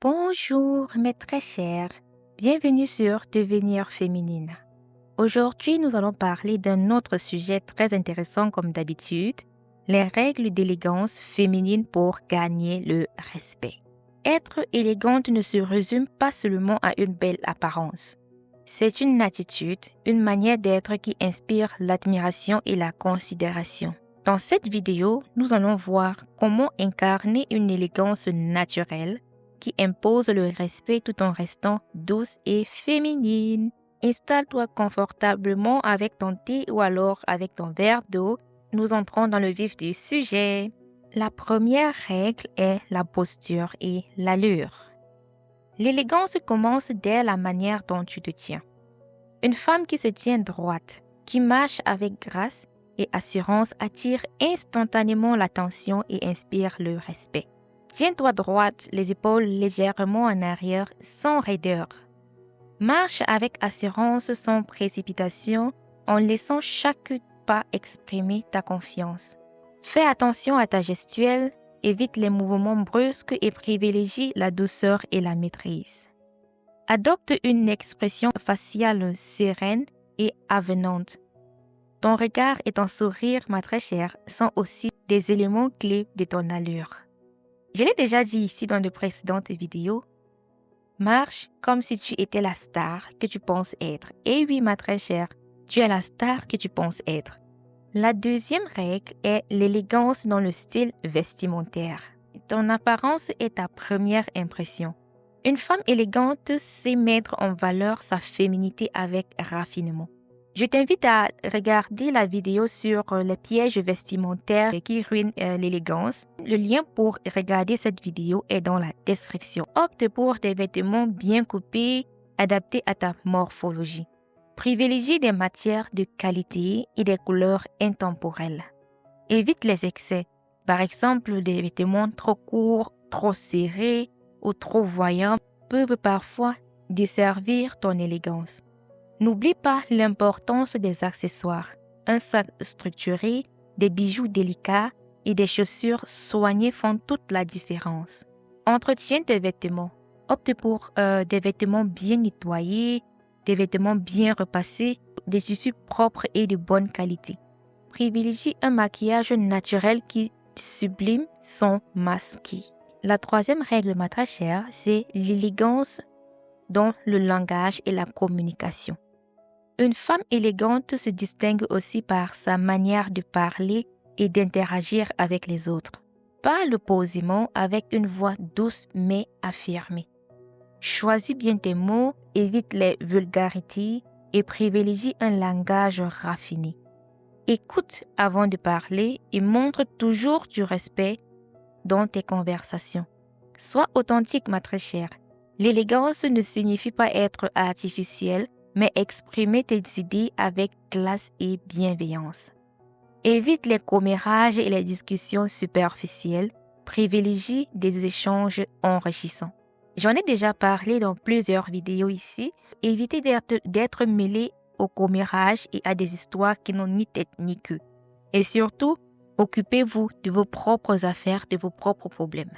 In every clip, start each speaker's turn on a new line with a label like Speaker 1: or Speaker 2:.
Speaker 1: Bonjour mes très chers, bienvenue sur Devenir féminine. Aujourd'hui, nous allons parler d'un autre sujet très intéressant comme d'habitude, les règles d'élégance féminine pour gagner le respect. Être élégante ne se résume pas seulement à une belle apparence. C'est une attitude, une manière d'être qui inspire l'admiration et la considération. Dans cette vidéo, nous allons voir comment incarner une élégance naturelle qui impose le respect tout en restant douce et féminine. Installe-toi confortablement avec ton thé ou alors avec ton verre d'eau. Nous entrons dans le vif du sujet. La première règle est la posture et l'allure. L'élégance commence dès la manière dont tu te tiens. Une femme qui se tient droite, qui marche avec grâce et assurance attire instantanément l'attention et inspire le respect. Tiens-toi droite, les épaules légèrement en arrière, sans raideur. Marche avec assurance, sans précipitation, en laissant chaque pas exprimer ta confiance. Fais attention à ta gestuelle, évite les mouvements brusques et privilégie la douceur et la maîtrise. Adopte une expression faciale sereine et avenante. Ton regard et ton sourire, ma très chère, sont aussi des éléments clés de ton allure. Je l'ai déjà dit ici dans de précédentes vidéos. Marche comme si tu étais la star que tu penses être. Et oui, ma très chère, tu es la star que tu penses être. La deuxième règle est l'élégance dans le style vestimentaire. Ton apparence est ta première impression. Une femme élégante sait mettre en valeur sa féminité avec raffinement. Je t'invite à regarder la vidéo sur les pièges vestimentaires qui ruinent l'élégance. Le lien pour regarder cette vidéo est dans la description. Opte pour des vêtements bien coupés, adaptés à ta morphologie. Privilégie des matières de qualité et des couleurs intemporelles. Évite les excès. Par exemple, des vêtements trop courts, trop serrés ou trop voyants peuvent parfois desservir ton élégance. N'oublie pas l'importance des accessoires. Un sac structuré, des bijoux délicats et des chaussures soignées font toute la différence. Entretiens tes vêtements. Opte pour des vêtements bien nettoyés, des vêtements bien repassés, des tissus propres et de bonne qualité. Privilégie un maquillage naturel qui sublime sans masquer. La troisième règle, ma très chère, c'est l'élégance dans le langage et la communication. Une femme élégante se distingue aussi par sa manière de parler et d'interagir avec les autres. Parle posément avec une voix douce mais affirmée. Choisis bien tes mots, évite les vulgarités et privilégie un langage raffiné. Écoute avant de parler et montre toujours du respect dans tes conversations. Sois authentique, ma très chère. L'élégance ne signifie pas être artificielle, mais exprimer tes idées avec classe et bienveillance. Évite les commérages et les discussions superficielles. Privilégie des échanges enrichissants. J'en ai déjà parlé dans plusieurs vidéos ici. Évitez d'être mêlé aux commérages et à des histoires qui n'ont ni tête ni queue. Et surtout, occupez-vous de vos propres affaires, de vos propres problèmes.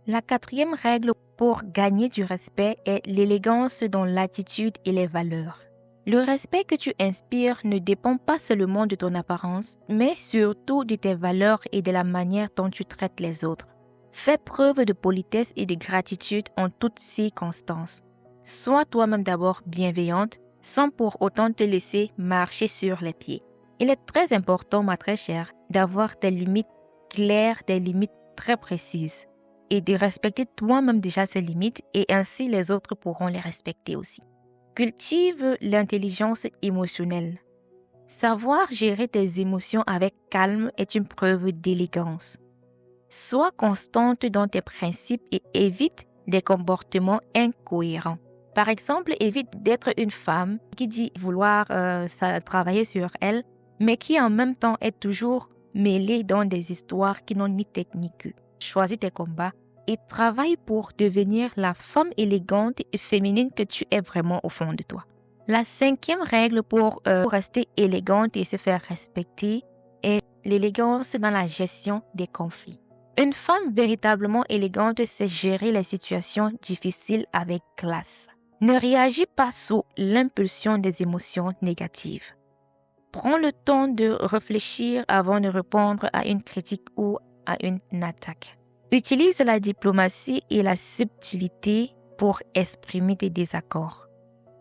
Speaker 1: La quatrième règle pour gagner du respect est l'élégance dans l'attitude et les valeurs. Le respect que tu inspires ne dépend pas seulement de ton apparence, mais surtout de tes valeurs et de la manière dont tu traites les autres. Fais preuve de politesse et de gratitude en toutes circonstances. Sois toi-même d'abord bienveillante, sans pour autant te laisser marcher sur les pieds. Il est très important, ma très chère, d'avoir des limites claires, des limites très précises et de respecter toi-même déjà ces limites et ainsi les autres pourront les respecter aussi. Cultive l'intelligence émotionnelle. Savoir gérer tes émotions avec calme est une preuve d'élégance. Sois constante dans tes principes et évite des comportements incohérents. Par exemple, évite d'être une femme qui dit vouloir travailler sur elle, mais qui en même temps est toujours mêlée dans des histoires qui n'ont ni tête ni queue. Choisis tes combats et travaille pour devenir la femme élégante et féminine que tu es vraiment au fond de toi. La cinquième règle pour rester élégante et se faire respecter est l'élégance dans la gestion des conflits. Une femme véritablement élégante sait gérer les situations difficiles avec classe. Ne réagis pas sous l'impulsion des émotions négatives. Prends le temps de réfléchir avant de répondre à une critique ou à une attaque. Utilise la diplomatie et la subtilité pour exprimer tes désaccords.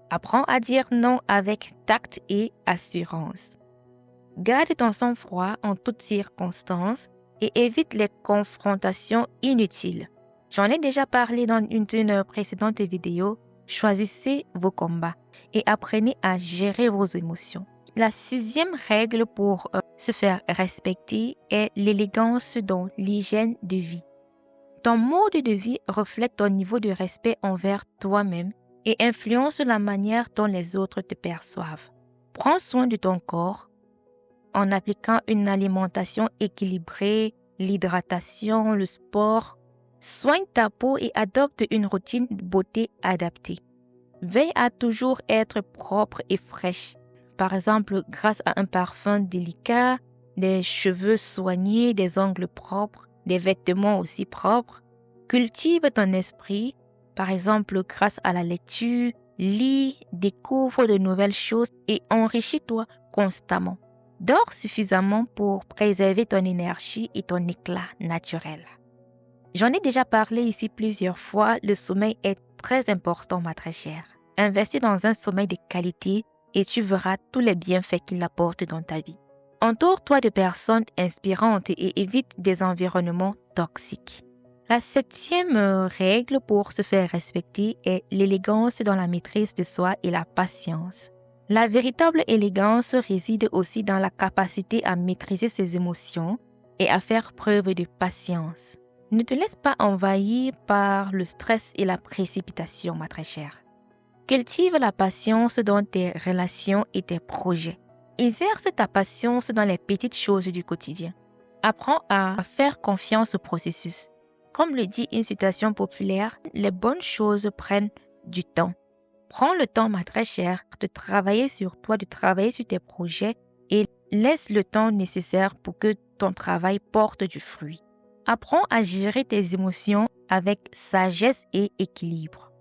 Speaker 1: Apprends à dire non avec tact et assurance. Garde ton sang-froid en toutes circonstances et évite les confrontations inutiles. J'en ai déjà parlé dans une de nos précédentes vidéos. Choisissez vos combats et apprenez à gérer vos émotions. La 6e règle pour se faire respecter est l'élégance dans l'hygiène de vie. Ton mode de vie reflète ton niveau de respect envers toi-même et influence la manière dont les autres te perçoivent. Prends soin de ton corps en appliquant une alimentation équilibrée, l'hydratation, le sport. Soigne ta peau et adopte une routine de beauté adaptée. Veille à toujours être propre et fraîche. Par exemple, grâce à un parfum délicat, des cheveux soignés, des ongles propres, des vêtements aussi propres. Cultive ton esprit, par exemple grâce à la lecture, lis, découvre de nouvelles choses et enrichis-toi constamment. Dors suffisamment pour préserver ton énergie et ton éclat naturel. J'en ai déjà parlé ici plusieurs fois, le sommeil est très important, ma très chère. Investis dans un sommeil de qualité et tu verras tous les bienfaits qu'il apporte dans ta vie. Entoure-toi de personnes inspirantes et évite des environnements toxiques. La 7e règle pour se faire respecter est l'élégance dans la maîtrise de soi et la patience. La véritable élégance réside aussi dans la capacité à maîtriser ses émotions et à faire preuve de patience. Ne te laisse pas envahir par le stress et la précipitation, ma très chère. Cultive la patience dans tes relations et tes projets. Exerce ta patience dans les petites choses du quotidien. Apprends à faire confiance au processus. Comme le dit une citation populaire, les bonnes choses prennent du temps. Prends le temps, ma très chère, de travailler sur toi, de travailler sur tes projets et laisse le temps nécessaire pour que ton travail porte du fruit. Apprends à gérer tes émotions avec sagesse et équilibre.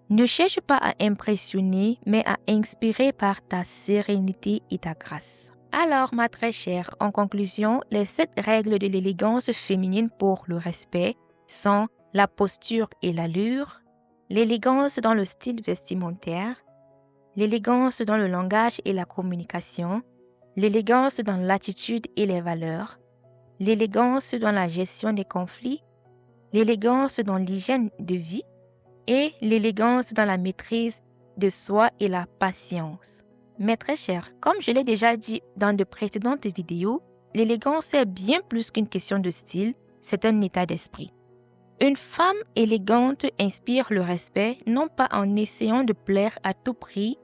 Speaker 1: Ne cherche pas à impressionner, mais à inspirer par ta sérénité et ta grâce. Alors, ma très chère, en conclusion, les 7 règles de l'élégance féminine pour le respect sont la posture et l'allure, l'élégance dans le style vestimentaire, l'élégance dans le langage et la communication, l'élégance dans l'attitude et les valeurs, l'élégance dans la gestion des conflits, l'élégance dans l'hygiène de vie et l'élégance dans la maîtrise de soi et la patience. Mes très chers, comme je l'ai déjà dit dans de précédentes vidéos, l'élégance est bien plus qu'une question de style, c'est un état d'esprit. Une femme élégante inspire le respect, non pas en essayant de plaire à tout prix,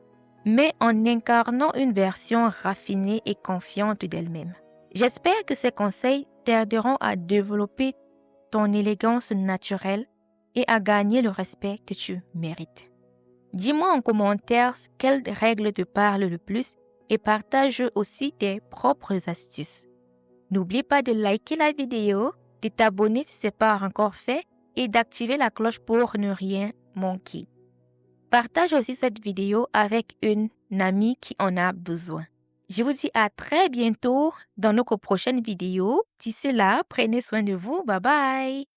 Speaker 1: mais en incarnant une version raffinée et confiante d'elle-même. J'espère que ces conseils t'aideront à développer ton élégance naturelle et à gagner le respect que tu mérites. Dis-moi en commentaire quelles règles te parlent le plus et partage aussi tes propres astuces. N'oublie pas de liker la vidéo, de t'abonner si ce n'est pas encore fait et d'activer la cloche pour ne rien manquer. Partage aussi cette vidéo avec une amie qui en a besoin. Je vous dis à très bientôt dans notre prochaine vidéo. D'ici là, prenez soin de vous. Bye bye!